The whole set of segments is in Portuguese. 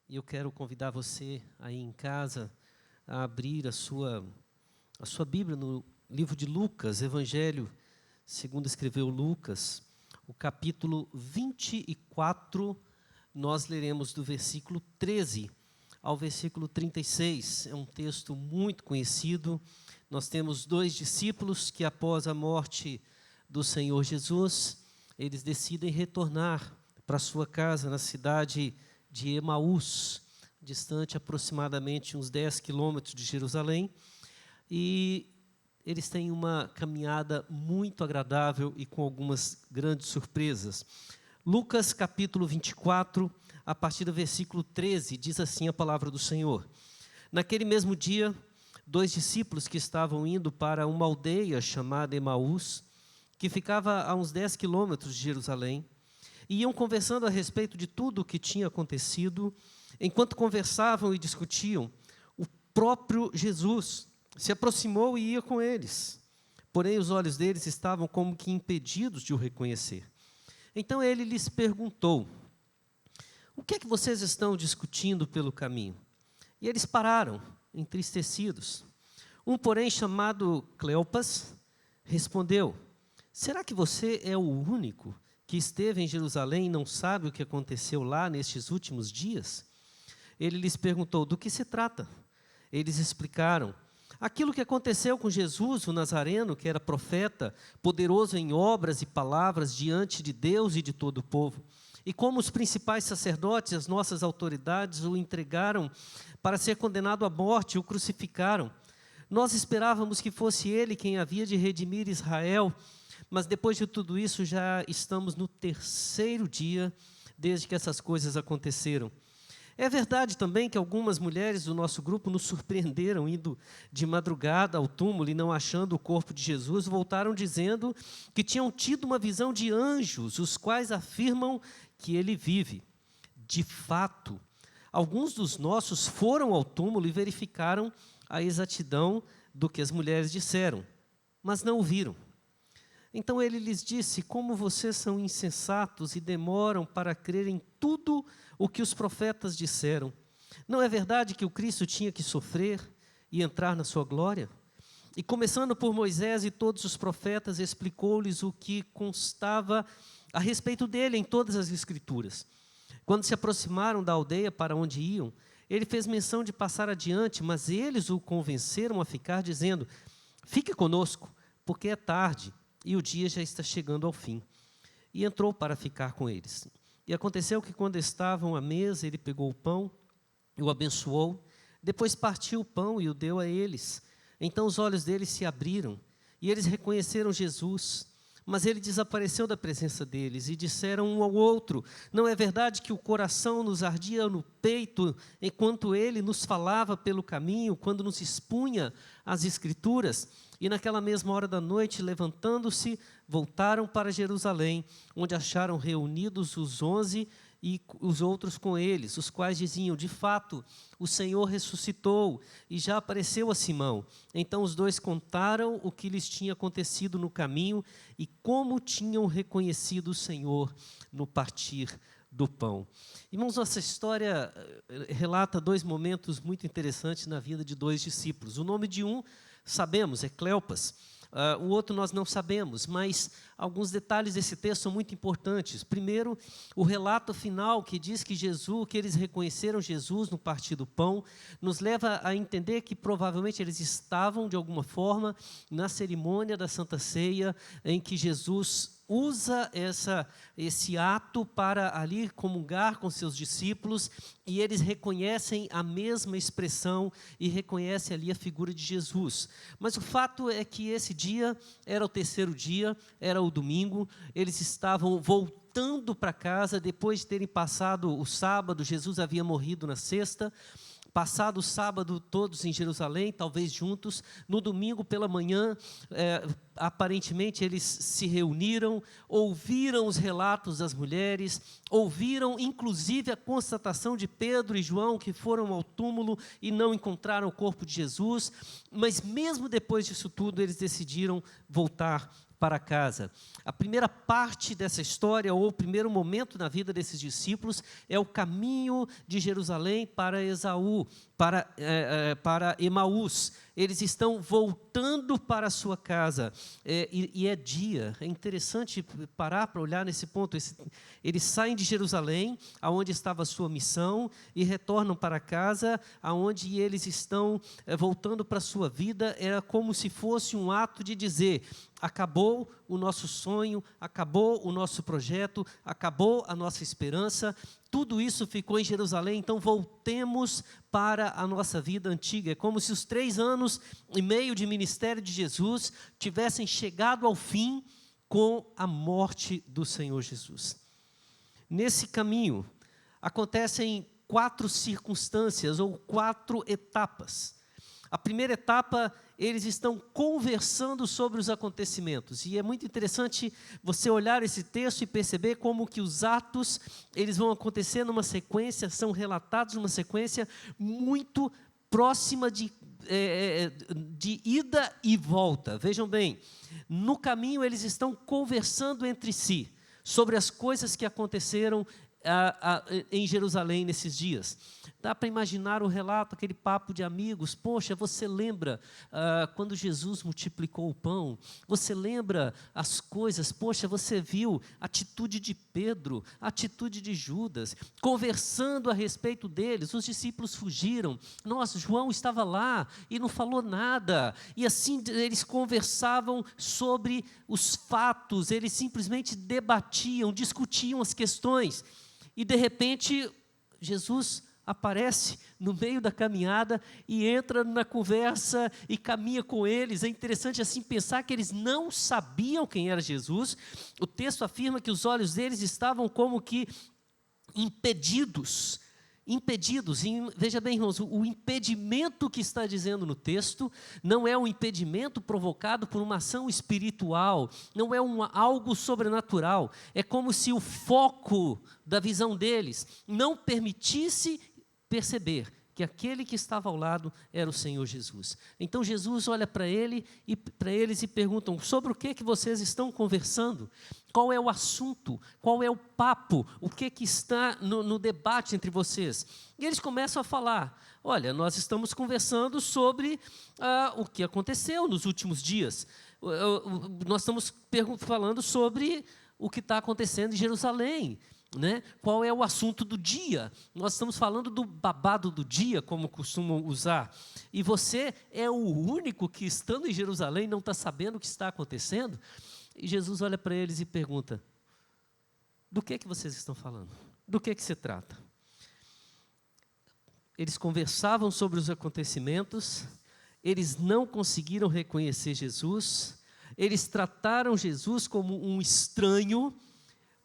E eu quero convidar você aí em casa a abrir a sua Bíblia no livro de Lucas, Evangelho segundo escreveu Lucas, o capítulo 24, nós leremos do versículo 13 ao versículo 36. É um texto muito conhecido. Nós temos dois discípulos que, após a morte do Senhor Jesus, eles decidem retornar para sua casa na cidade de Emaús, distante aproximadamente uns 10 quilômetros de Jerusalém, e eles têm uma caminhada muito agradável e com algumas grandes surpresas. Lucas capítulo 24, a partir do versículo 13, diz assim a palavra do Senhor. Naquele mesmo dia, dois discípulos que estavam indo para uma aldeia chamada Emaús, que ficava a uns 10 quilômetros de Jerusalém, iam conversando a respeito de tudo o que tinha acontecido. Enquanto conversavam e discutiam, o próprio Jesus se aproximou e ia com eles. Porém, os olhos deles estavam como que impedidos de o reconhecer. Então ele lhes perguntou: o que é que vocês estão discutindo pelo caminho? E eles pararam, entristecidos. Um, porém, chamado Cleopas, respondeu: será que você é o único que esteve em Jerusalém e não sabe o que aconteceu lá nestes últimos dias? Ele lhes perguntou: do que se trata? Eles explicaram: aquilo que aconteceu com Jesus, o Nazareno, que era profeta, poderoso em obras e palavras diante de Deus e de todo o povo. E como os principais sacerdotes, as nossas autoridades, o entregaram para ser condenado à morte e o crucificaram. Nós esperávamos que fosse ele quem havia de redimir Israel, mas depois de tudo isso já estamos no terceiro dia desde que essas coisas aconteceram. É verdade também que algumas mulheres do nosso grupo nos surpreenderam indo de madrugada ao túmulo e não achando o corpo de Jesus, voltaram dizendo que tinham tido uma visão de anjos, os quais afirmam que ele vive. De fato, alguns dos nossos foram ao túmulo e verificaram a exatidão do que as mulheres disseram, mas não o viram. Então ele lhes disse: como vocês são insensatos e demoram para crer em tudo o que os profetas disseram. Não é verdade que o Cristo tinha que sofrer e entrar na sua glória? E começando por Moisés e todos os profetas, explicou-lhes o que constava a respeito dele em todas as Escrituras. Quando se aproximaram da aldeia para onde iam, ele fez menção de passar adiante, mas eles o convenceram a ficar, dizendo: fique conosco, porque é tarde e o dia já está chegando ao fim. E entrou para ficar com eles. E aconteceu que, quando estavam à mesa, ele pegou o pão e o abençoou, depois partiu o pão e o deu a eles. Então os olhos deles se abriram e eles reconheceram Jesus, mas ele desapareceu da presença deles e disseram um ao outro: não é verdade que o coração nos ardia no peito enquanto ele nos falava pelo caminho, quando nos expunha as Escrituras? E naquela mesma hora da noite, levantando-se, voltaram para Jerusalém, onde acharam reunidos os 11 e os outros com eles, os quais diziam: de fato, o Senhor ressuscitou e já apareceu a Simão. Então os dois contaram o que lhes tinha acontecido no caminho e como tinham reconhecido o Senhor no partir do pão. Irmãos, nossa história relata dois momentos muito interessantes na vida de dois discípulos. O nome de um sabemos, é Cleopas. O outro nós não sabemos, mas alguns detalhes desse texto são muito importantes. Primeiro, o relato final que diz que eles reconheceram Jesus no partir do pão, nos leva a entender que provavelmente eles estavam de alguma forma na cerimônia da Santa Ceia, em que Jesus usa esse ato para ali comungar com seus discípulos, e eles reconhecem a mesma expressão e reconhecem ali a figura de Jesus. Mas o fato é que esse dia era o terceiro dia, era o domingo, eles estavam voltando para casa depois de terem passado o sábado. Jesus havia morrido na sexta. Passado o sábado todos em Jerusalém, talvez juntos, no domingo pela manhã, aparentemente eles se reuniram, ouviram os relatos das mulheres, ouviram inclusive a constatação de Pedro e João, que foram ao túmulo e não encontraram o corpo de Jesus, mas mesmo depois disso tudo, eles decidiram voltar para casa. A primeira parte dessa história, ou o primeiro momento na vida desses discípulos, é o caminho de Jerusalém para Esaú, para Emaús. Eles estão voltando para a sua casa, e é dia. É interessante parar para olhar nesse ponto. Eles saem de Jerusalém, aonde estava a sua missão, e retornam para casa, aonde eles estão voltando para a sua vida. Era como se fosse um ato de dizer: acabou o nosso sonho, acabou o nosso projeto, acabou a nossa esperança, tudo isso ficou em Jerusalém, então voltemos para a nossa vida antiga. É como se os 3 anos e meio de ministério de Jesus tivessem chegado ao fim com a morte do Senhor Jesus. Nesse caminho, acontecem 4 circunstâncias ou 4 etapas. A primeira etapa, eles estão conversando sobre os acontecimentos. E é muito interessante você olhar esse texto e perceber como que os atos, eles vão acontecer numa sequência, são relatados numa sequência muito próxima de ida e volta. Vejam bem, no caminho eles estão conversando entre si sobre as coisas que aconteceram em Jerusalém nesses dias. Dá para imaginar o relato, aquele papo de amigos. Poxa, você lembra quando Jesus multiplicou o pão? Você lembra as coisas? Poxa, você viu a atitude de Pedro, a atitude de Judas, conversando a respeito deles. Os discípulos fugiram. Nossa, João estava lá e não falou nada. E assim eles conversavam sobre os fatos, eles simplesmente debatiam, discutiam as questões. E de repente, Jesus aparece no meio da caminhada e entra na conversa e caminha com eles. É interessante assim pensar que eles não sabiam quem era Jesus. O texto afirma que os olhos deles estavam como que impedidos. E veja bem, irmãos, o impedimento que está dizendo no texto não é um impedimento provocado por uma ação espiritual, não é algo sobrenatural. É como se o foco da visão deles não permitisse perceber que aquele que estava ao lado era o Senhor Jesus. Então Jesus olha para eles e perguntam: sobre o que vocês estão conversando? Qual é o assunto? Qual é o papo? O que está no debate entre vocês? E eles começam a falar: olha, nós estamos conversando sobre o que aconteceu nos últimos dias. Nós estamos falando sobre o que está acontecendo em Jerusalém. Né? Qual é o assunto do dia? Nós estamos falando do babado do dia, como costumam usar. E você é o único que, estando em Jerusalém, não está sabendo o que está acontecendo? E Jesus olha para eles e pergunta: do que vocês estão falando? Do que se trata? Eles conversavam sobre os acontecimentos, eles não conseguiram reconhecer Jesus, eles trataram Jesus como um estranho,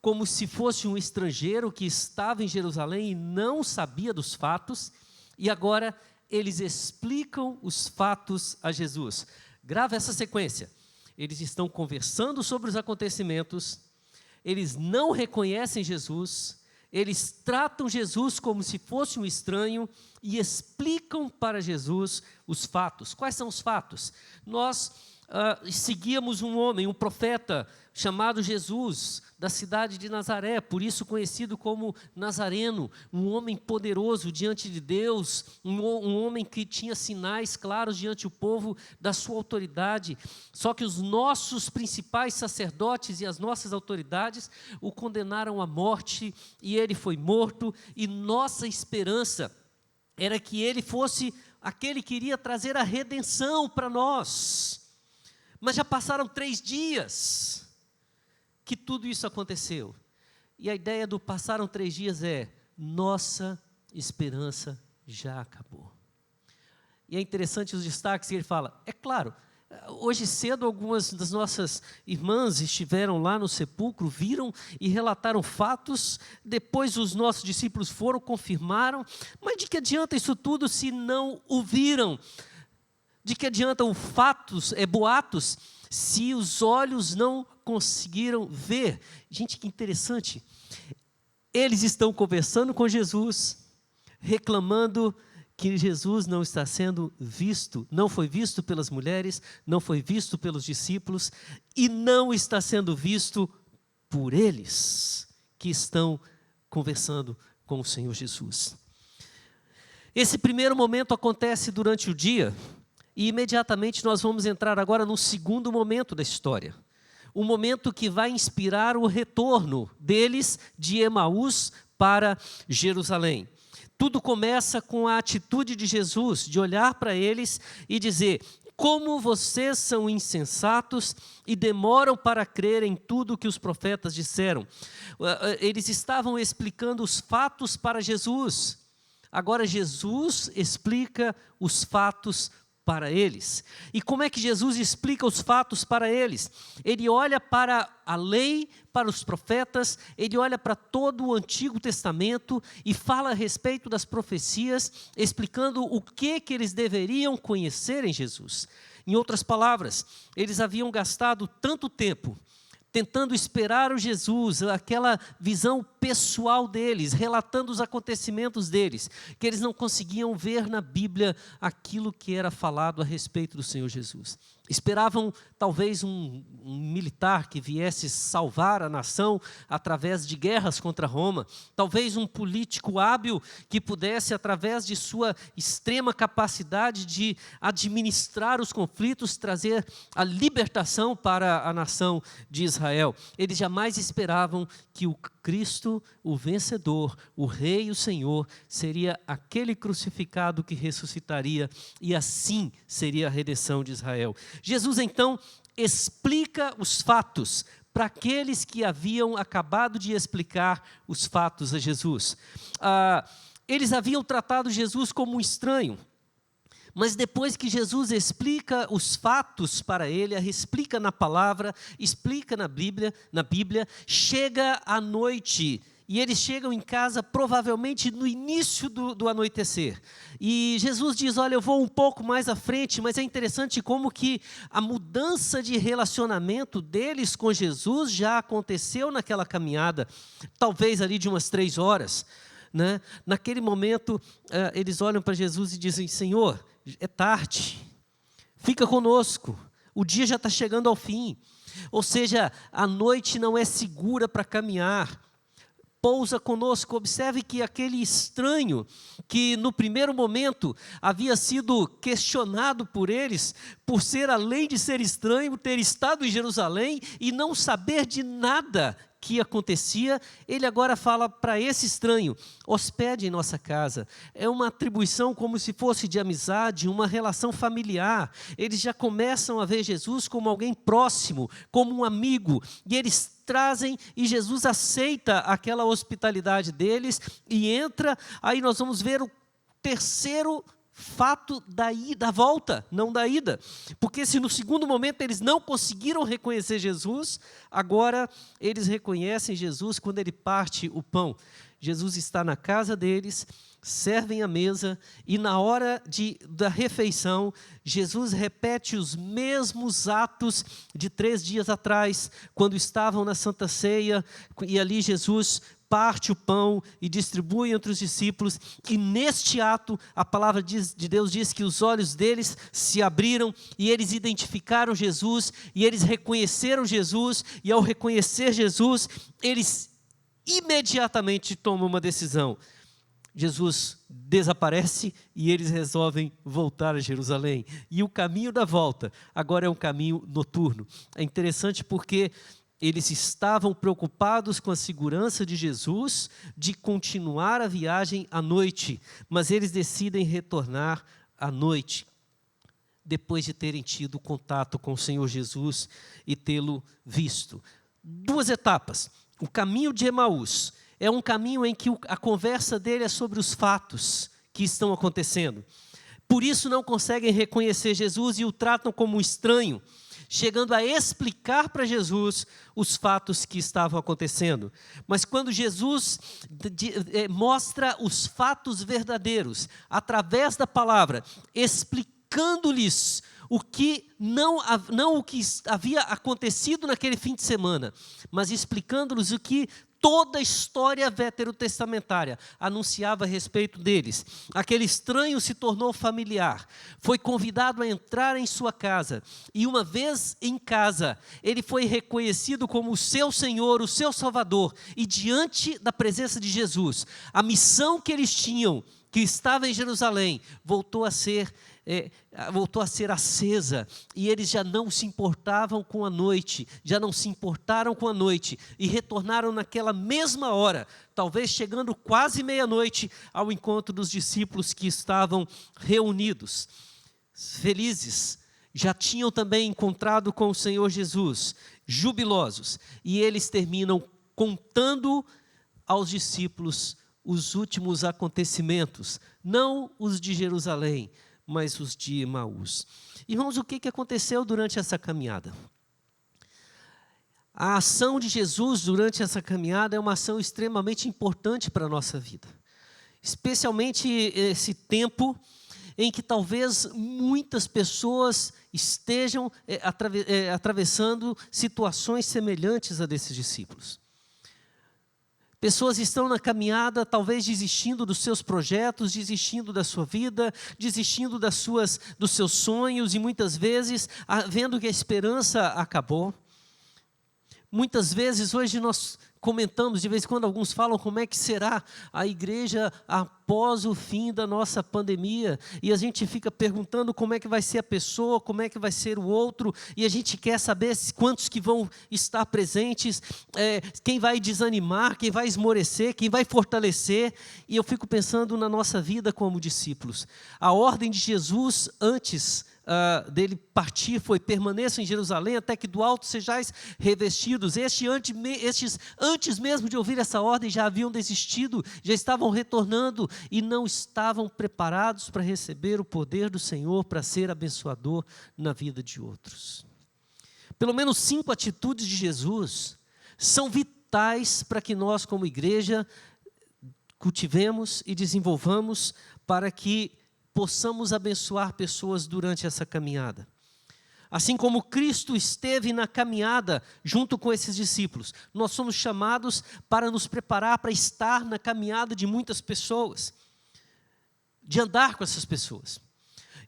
como se fosse um estrangeiro que estava em Jerusalém e não sabia dos fatos, e agora eles explicam os fatos a Jesus. Grava essa sequência. Eles estão conversando sobre os acontecimentos, eles não reconhecem Jesus, eles tratam Jesus como se fosse um estranho e explicam para Jesus os fatos. Quais são os fatos? Nós seguíamos um homem, um profeta chamado Jesus, da cidade de Nazaré, por isso conhecido como Nazareno, um homem poderoso diante de Deus, um homem que tinha sinais claros diante do povo da sua autoridade. Só que os nossos principais sacerdotes e as nossas autoridades o condenaram à morte e ele foi morto, e nossa esperança era que ele fosse aquele que iria trazer a redenção para nós. Mas já passaram 3 dias que tudo isso aconteceu. E a ideia do passaram 3 dias é: nossa esperança já acabou. E é interessante os destaques que ele fala. É claro, hoje cedo algumas das nossas irmãs estiveram lá no sepulcro, viram e relataram fatos, depois os nossos discípulos foram, confirmaram, mas de que adianta isso tudo se não o viram? De que adiantam fatos, boatos, se os olhos não conseguiram ver? Gente, que interessante. Eles estão conversando com Jesus, reclamando que Jesus não está sendo visto, não foi visto pelas mulheres, não foi visto pelos discípulos e não está sendo visto por eles que estão conversando com o Senhor Jesus. Esse primeiro momento acontece durante o dia e imediatamente nós vamos entrar agora no segundo momento da história. O momento que vai inspirar o retorno deles de Emaús para Jerusalém. Tudo começa com a atitude de Jesus, de olhar para eles e dizer: como vocês são insensatos e demoram para crer em tudo que os profetas disseram. Eles estavam explicando os fatos para Jesus. Agora Jesus explica os fatos para eles. E como é que Jesus explica os fatos para eles? Ele olha para a lei, para os profetas, ele olha para todo o Antigo Testamento e fala a respeito das profecias, explicando o que eles deveriam conhecer em Jesus. Em outras palavras, eles haviam gastado tanto tempo tentando esperar o Jesus, aquela visão pessoal deles, relatando os acontecimentos deles, que eles não conseguiam ver na Bíblia aquilo que era falado a respeito do Senhor Jesus. Esperavam talvez um militar que viesse salvar a nação através de guerras contra Roma, talvez um político hábil que pudesse, através de sua extrema capacidade de administrar os conflitos, trazer a libertação para a nação de Israel. Eles jamais esperavam que o Cristo, o vencedor, o Rei e o Senhor, seria aquele crucificado que ressuscitaria e assim seria a redenção de Israel. Jesus então explica os fatos para aqueles que haviam acabado de explicar os fatos a Jesus. Eles haviam tratado Jesus como um estranho. Mas depois que Jesus explica os fatos para ele, explica na palavra, explica na Bíblia, chega a noite e eles chegam em casa provavelmente no início do anoitecer. E Jesus diz: olha, eu vou um pouco mais à frente, mas é interessante como que a mudança de relacionamento deles com Jesus já aconteceu naquela caminhada, talvez ali de umas 3 horas. Né? Naquele momento, eles olham para Jesus e dizem: Senhor, é tarde, fica conosco, o dia já está chegando ao fim. Ou seja, a noite não é segura para caminhar, pousa conosco. Observe que aquele estranho, que no primeiro momento havia sido questionado por eles, por ser, além de ser estranho, ter estado em Jerusalém e não saber de nada que acontecia, ele agora fala para esse estranho: hospede em nossa casa. É uma atribuição como se fosse de amizade, uma relação familiar. Eles já começam a ver Jesus como alguém próximo, como um amigo, e eles trazem, e Jesus aceita aquela hospitalidade deles e entra. Aí nós vamos ver o terceiro fato da volta, não da ida. Porque se no segundo momento eles não conseguiram reconhecer Jesus, agora eles reconhecem Jesus quando ele parte o pão. Jesus está na casa deles, servem a mesa e na hora da refeição, Jesus repete os mesmos atos de 3 dias atrás, quando estavam na Santa Ceia, e ali Jesus parte o pão e distribui entre os discípulos, e neste ato a palavra de Deus diz que os olhos deles se abriram e eles identificaram Jesus e eles reconheceram Jesus, e ao reconhecer Jesus, eles imediatamente tomam uma decisão. Jesus desaparece e eles resolvem voltar a Jerusalém, e o caminho da volta agora é um caminho noturno. É interessante porque eles estavam preocupados com a segurança de Jesus, de continuar a viagem à noite, mas eles decidem retornar à noite, depois de terem tido contato com o Senhor Jesus e tê-lo visto. 2 etapas. O caminho de Emaús é um caminho em que a conversa dele é sobre os fatos que estão acontecendo. Por isso não conseguem reconhecer Jesus e o tratam como um estranho, chegando a explicar para Jesus os fatos que estavam acontecendo. Mas quando Jesus mostra os fatos verdadeiros, através da palavra, explicando explicando-lhes o que não o que havia acontecido naquele fim de semana, mas explicando-lhes o que toda a história veterotestamentária anunciava a respeito deles. Aquele estranho se tornou familiar, foi convidado a entrar em sua casa, e uma vez em casa, ele foi reconhecido como o seu Senhor, o seu Salvador, e diante da presença de Jesus, a missão que eles tinham, que estava em Jerusalém, voltou a ser acesa, e eles já não se importavam com a noite, e retornaram naquela mesma hora, talvez chegando quase meia-noite, ao encontro dos discípulos que estavam reunidos, felizes, já tinham também encontrado com o Senhor Jesus, jubilosos, e eles terminam contando aos discípulos os últimos acontecimentos, não os de Jerusalém, mas os de Emaús. Irmãos, o que aconteceu durante essa caminhada? A ação de Jesus durante essa caminhada é uma ação extremamente importante para a nossa vida. Especialmente esse tempo em que talvez muitas pessoas estejam atravessando situações semelhantes a desses discípulos. Pessoas estão na caminhada, talvez desistindo dos seus projetos, desistindo da sua vida, desistindo dos seus sonhos, e muitas vezes vendo que a esperança acabou. Muitas vezes hoje nós comentamos, de vez em quando alguns falam como é que será a igreja após o fim da nossa pandemia, e a gente fica perguntando como é que vai ser a pessoa, como é que vai ser o outro, e a gente quer saber quantos que vão estar presentes, quem vai desanimar, quem vai esmorecer, quem vai fortalecer, e eu fico pensando na nossa vida como discípulos. A ordem de Jesus antes dele partir foi: permaneçam em Jerusalém até que do alto sejais revestidos. Estes antes mesmo de ouvir essa ordem já haviam desistido, já estavam retornando e não estavam preparados para receber o poder do Senhor para ser abençoador na vida de outros. Pelo menos 5 atitudes de Jesus são vitais para que nós como igreja cultivemos e desenvolvamos para que possamos abençoar pessoas durante essa caminhada. Assim como Cristo esteve na caminhada junto com esses discípulos, nós somos chamados para nos preparar para estar na caminhada de muitas pessoas, de andar com essas pessoas.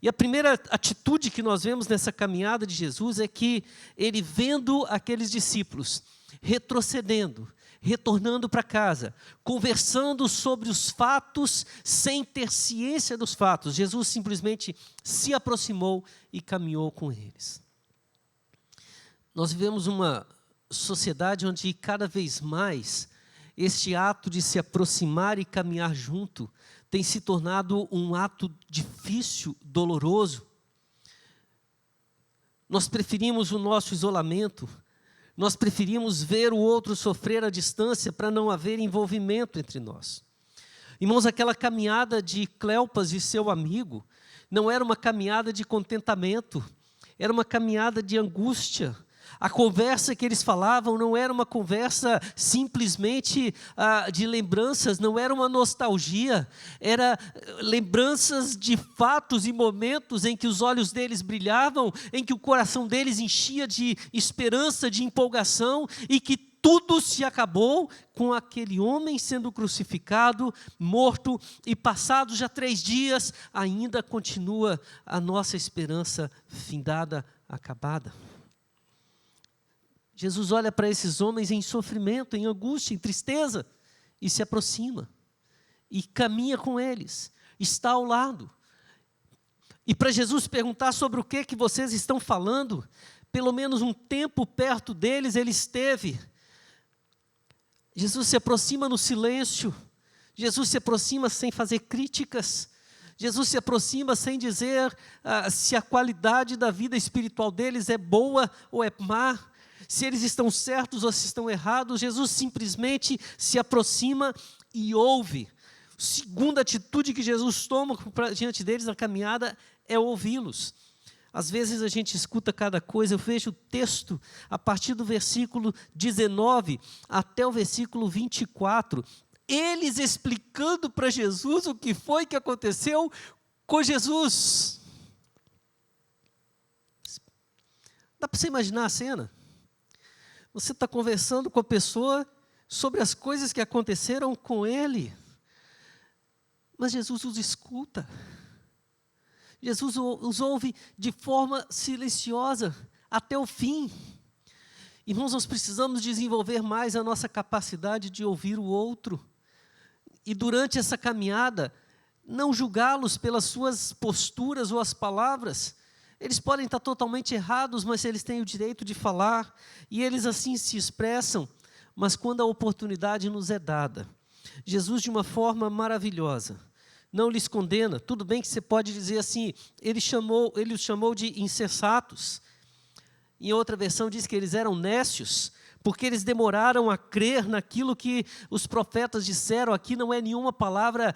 E a primeira atitude que nós vemos nessa caminhada de Jesus é que ele, vendo aqueles discípulos retrocedendo, retornando para casa, conversando sobre os fatos, sem ter ciência dos fatos, Jesus simplesmente se aproximou e caminhou com eles. Nós vivemos uma sociedade onde cada vez mais este ato de se aproximar e caminhar junto tem se tornado um ato difícil, doloroso. Nós preferimos o nosso isolamento. Nós preferimos ver o outro sofrer à distância para não haver envolvimento entre nós. Irmãos, aquela caminhada de Cleopas e seu amigo não era uma caminhada de contentamento, era uma caminhada de angústia. A conversa que eles falavam não era uma conversa simplesmente de lembranças, não era uma nostalgia, era lembranças de fatos e momentos em que os olhos deles brilhavam, em que o coração deles enchia de esperança, de empolgação, e que tudo se acabou com aquele homem sendo crucificado, morto, e passados já 3 dias, ainda continua a nossa esperança findada, acabada. Jesus olha para esses homens em sofrimento, em angústia, em tristeza, e se aproxima, e caminha com eles, está ao lado. E para Jesus perguntar sobre o que vocês estão falando, pelo menos um tempo perto deles ele esteve. Jesus se aproxima no silêncio, Jesus se aproxima sem fazer críticas, Jesus se aproxima sem dizer se a qualidade da vida espiritual deles é boa ou é má, se eles estão certos ou se estão errados. Jesus simplesmente se aproxima e ouve. A segunda atitude que Jesus toma diante deles na caminhada é ouvi-los. Às vezes a gente escuta cada coisa. Eu vejo o texto a partir do versículo 19 até o versículo 24. Eles explicando para Jesus o que foi que aconteceu com Jesus. Dá para você imaginar a cena? Você está conversando com a pessoa sobre as coisas que aconteceram com ele, mas Jesus os escuta. Jesus os ouve de forma silenciosa até o fim. Irmãos, nós precisamos desenvolver mais a nossa capacidade de ouvir o outro. E durante essa caminhada, não julgá-los pelas suas posturas ou as palavras. Eles podem estar totalmente errados, mas eles têm o direito de falar, e eles assim se expressam. Mas quando a oportunidade nos é dada, Jesus, de uma forma maravilhosa, não lhes condena. Tudo bem que você pode dizer assim, ele os chamou de insensatos. Em outra versão diz que eles eram nécios, porque eles demoraram a crer naquilo que os profetas disseram. Aqui não é nenhuma palavra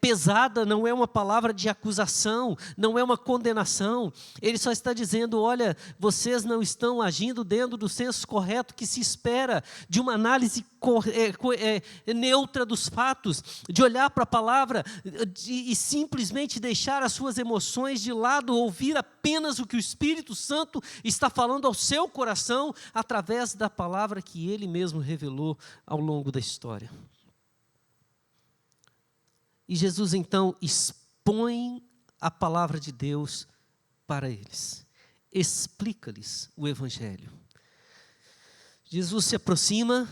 pesada, não é uma palavra de acusação, não é uma condenação. Ele só está dizendo, olha, vocês não estão agindo dentro do senso correto que se espera de uma análise neutra dos fatos, de olhar para a palavra e simplesmente deixar as suas emoções de lado, ouvir apenas o que o Espírito Santo está falando ao seu coração através da palavra que Ele mesmo revelou ao longo da história. E Jesus então expõe a palavra de Deus para eles, explica-lhes o Evangelho. Jesus se aproxima,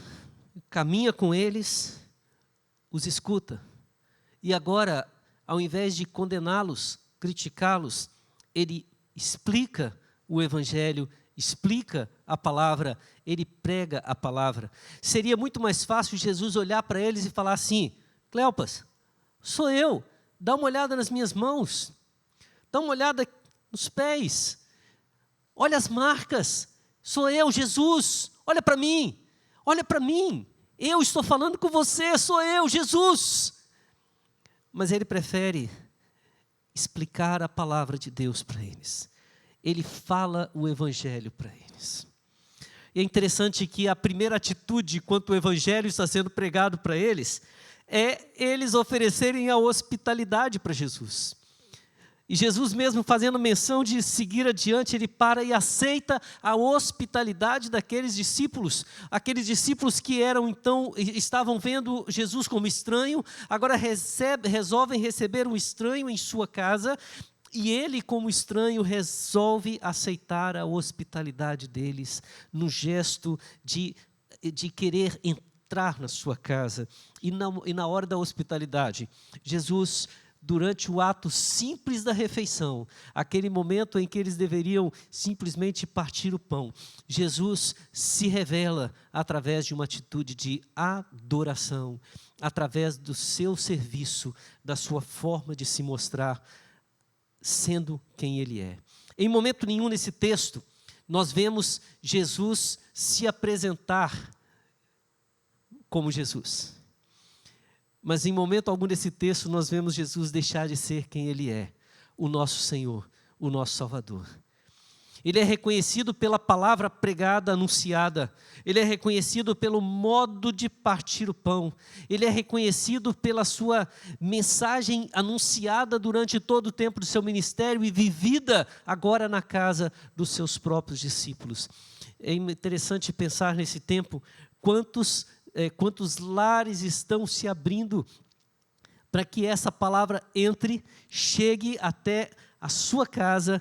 caminha com eles, os escuta. E agora, ao invés de condená-los, criticá-los, ele explica o Evangelho, explica a palavra, ele prega a palavra. Seria muito mais fácil Jesus olhar para eles e falar assim, Cleopas, sou eu, dá uma olhada nas minhas mãos, dá uma olhada nos pés, olha as marcas, sou eu, Jesus, olha para mim, eu estou falando com você, sou eu, Jesus. Mas ele prefere explicar a palavra de Deus para eles. Ele fala o Evangelho para eles. E é interessante que a primeira atitude, enquanto o Evangelho está sendo pregado para eles, é eles oferecerem a hospitalidade para Jesus. E Jesus mesmo fazendo menção de seguir adiante, ele para e aceita a hospitalidade daqueles discípulos. Aqueles discípulos que estavam vendo Jesus como estranho, agora resolvem receber um estranho em sua casa, e ele, como estranho, resolve aceitar a hospitalidade deles, no gesto de querer entrar na sua casa. E na hora da hospitalidade, Jesus, durante o ato simples da refeição, aquele momento em que eles deveriam simplesmente partir o pão, Jesus se revela através de uma atitude de adoração, através do seu serviço, da sua forma de se mostrar, sendo quem Ele é. Em momento nenhum nesse texto, nós vemos Jesus se apresentar como Jesus. Mas em momento algum desse texto, nós vemos Jesus deixar de ser quem Ele é, o nosso Senhor, o nosso Salvador. Ele é reconhecido pela palavra pregada, anunciada. Ele é reconhecido pelo modo de partir o pão. Ele é reconhecido pela sua mensagem anunciada durante todo o tempo do seu ministério e vivida agora na casa dos seus próprios discípulos. É interessante pensar nesse tempo quantos lares estão se abrindo para que essa palavra chegue até a sua casa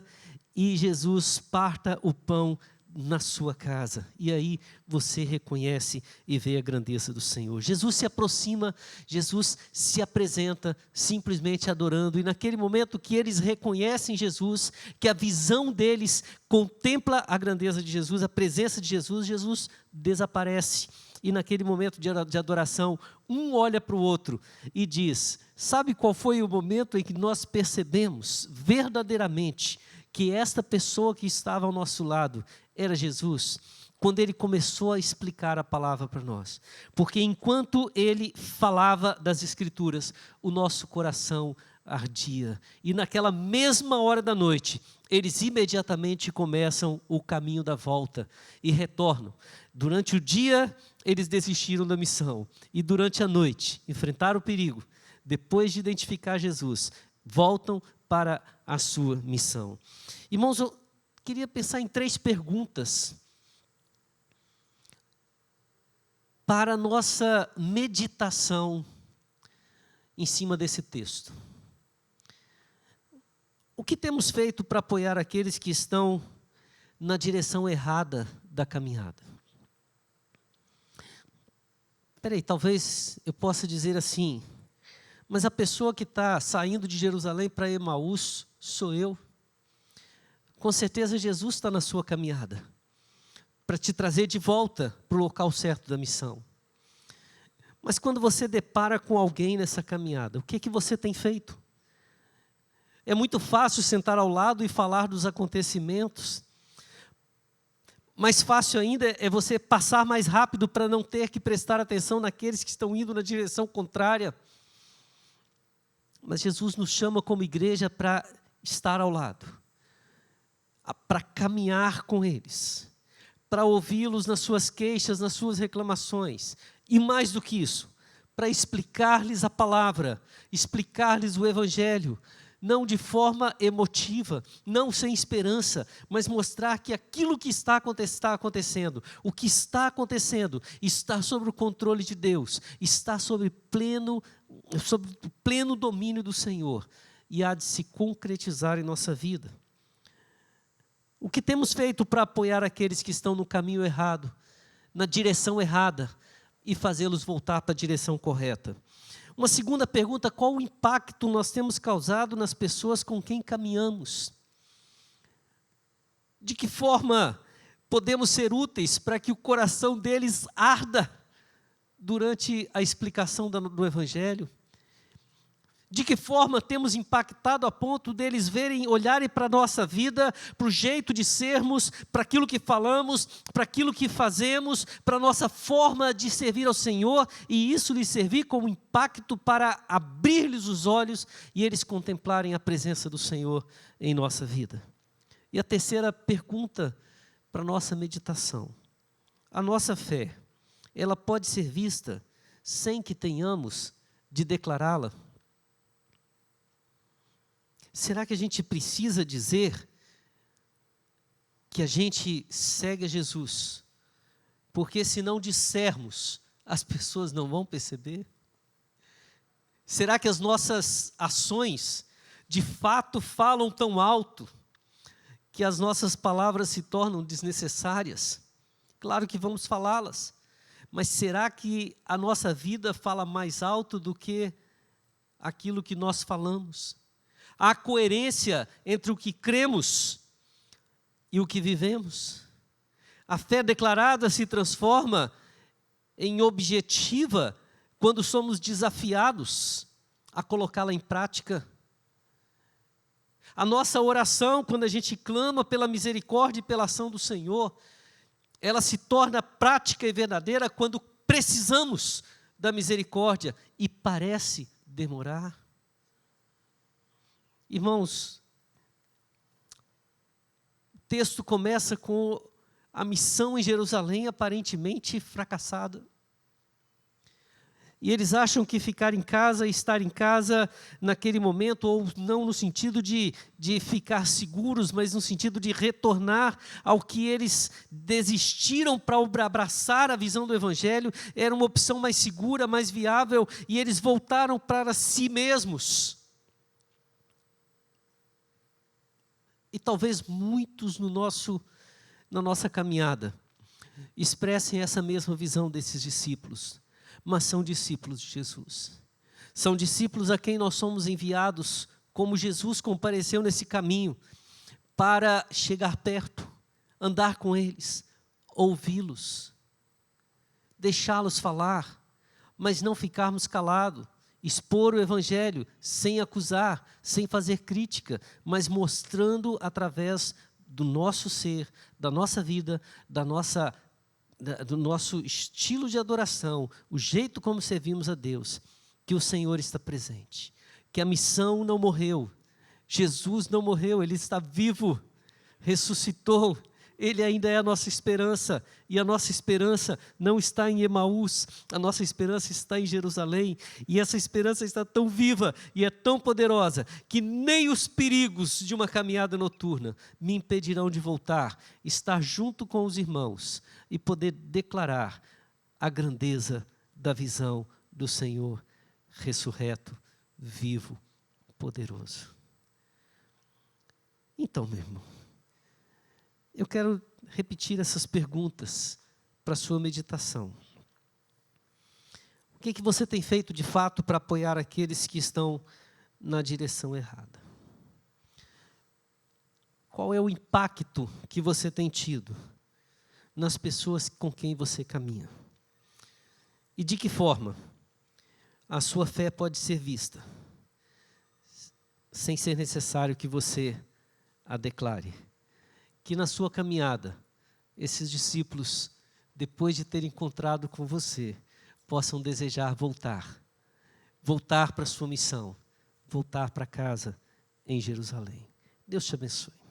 e Jesus parta o pão na sua casa. E aí você reconhece e vê a grandeza do Senhor. Jesus se aproxima, Jesus se apresenta simplesmente adorando. E naquele momento que eles reconhecem Jesus, que a visão deles contempla a grandeza de Jesus, a presença de Jesus, Jesus desaparece. E naquele momento de adoração, um olha para o outro e diz, sabe qual foi o momento em que nós percebemos verdadeiramente que esta pessoa que estava ao nosso lado era Jesus? Quando ele começou a explicar a palavra para nós. Porque enquanto ele falava das Escrituras, o nosso coração ardia. E naquela mesma hora da noite, eles imediatamente começam o caminho da volta e retornam. Durante o dia, eles desistiram da missão. E durante a noite, enfrentaram o perigo. Depois de identificar Jesus, voltam para a sua missão. Irmãos, queria pensar em 3 perguntas para a nossa meditação em cima desse texto. O que temos feito para apoiar aqueles que estão na direção errada da caminhada? Espera aí, talvez eu possa dizer assim, mas a pessoa que está saindo de Jerusalém para Emaús sou eu. Com certeza Jesus está na sua caminhada, para te trazer de volta para o local certo da missão. Mas quando você depara com alguém nessa caminhada, o que você tem feito? É muito fácil sentar ao lado e falar dos acontecimentos. Mais fácil ainda é você passar mais rápido para não ter que prestar atenção naqueles que estão indo na direção contrária. Mas Jesus nos chama como igreja para estar ao lado, para caminhar com eles, para ouvi-los nas suas queixas, nas suas reclamações. E mais do que isso, para explicar-lhes a palavra, explicar-lhes o Evangelho, não de forma emotiva, não sem esperança, mas mostrar que aquilo que está acontecendo, o que está acontecendo, está sob o controle de Deus, está sob o pleno domínio do Senhor e há de se concretizar em nossa vida. O que temos feito para apoiar aqueles que estão no caminho errado, na direção errada, e fazê-los voltar para a direção correta? Uma segunda pergunta: qual o impacto nós temos causado nas pessoas com quem caminhamos? De que forma podemos ser úteis para que o coração deles arda durante a explicação do Evangelho? De que forma temos impactado a ponto deles olharem para a nossa vida, para o jeito de sermos, para aquilo que falamos, para aquilo que fazemos, para a nossa forma de servir ao Senhor, e isso lhes servir como impacto para abrir-lhes os olhos e eles contemplarem a presença do Senhor em nossa vida? E a terceira pergunta para a nossa meditação: a nossa fé, ela pode ser vista sem que tenhamos de declará-la? Será que a gente precisa dizer que a gente segue a Jesus? Porque se não dissermos, as pessoas não vão perceber? Será que as nossas ações de fato falam tão alto que as nossas palavras se tornam desnecessárias? Claro que vamos falá-las, mas será que a nossa vida fala mais alto do que aquilo que nós falamos? Há coerência entre o que cremos e o que vivemos? A fé declarada se transforma em objetiva quando somos desafiados a colocá-la em prática. A nossa oração, quando a gente clama pela misericórdia e pela ação do Senhor, ela se torna prática e verdadeira quando precisamos da misericórdia e parece demorar. Irmãos, o texto começa com a missão em Jerusalém aparentemente fracassada. E eles acham que ficar em casa, estar em casa naquele momento, ou não no sentido de ficar seguros, mas no sentido de retornar ao que eles desistiram para abraçar a visão do Evangelho, era uma opção mais segura, mais viável, e eles voltaram para si mesmos. E talvez muitos na nossa caminhada expressem essa mesma visão desses discípulos, mas são discípulos de Jesus. São discípulos a quem nós somos enviados, como Jesus compareceu nesse caminho, para chegar perto, andar com eles, ouvi-los, deixá-los falar, mas não ficarmos calados. Expor o Evangelho sem acusar, sem fazer crítica, mas mostrando através do nosso ser, da nossa vida, do nosso estilo de adoração, o jeito como servimos a Deus, que o Senhor está presente, que a missão não morreu, Jesus não morreu, Ele está vivo, ressuscitou, Ele ainda é a nossa esperança, e a nossa esperança não está em Emaús, a nossa esperança está em Jerusalém, e essa esperança está tão viva e é tão poderosa, que nem os perigos de uma caminhada noturna me impedirão de voltar, estar junto com os irmãos e poder declarar a grandeza da visão do Senhor ressurreto, vivo, poderoso. Então, meu irmão, eu quero repetir essas perguntas para a sua meditação. O que você tem feito de fato para apoiar aqueles que estão na direção errada? Qual é o impacto que você tem tido nas pessoas com quem você caminha? E de que forma a sua fé pode ser vista, sem ser necessário que você a declare? Que na sua caminhada, esses discípulos, depois de terem encontrado com você, possam desejar voltar para a sua missão, voltar para casa em Jerusalém. Deus te abençoe.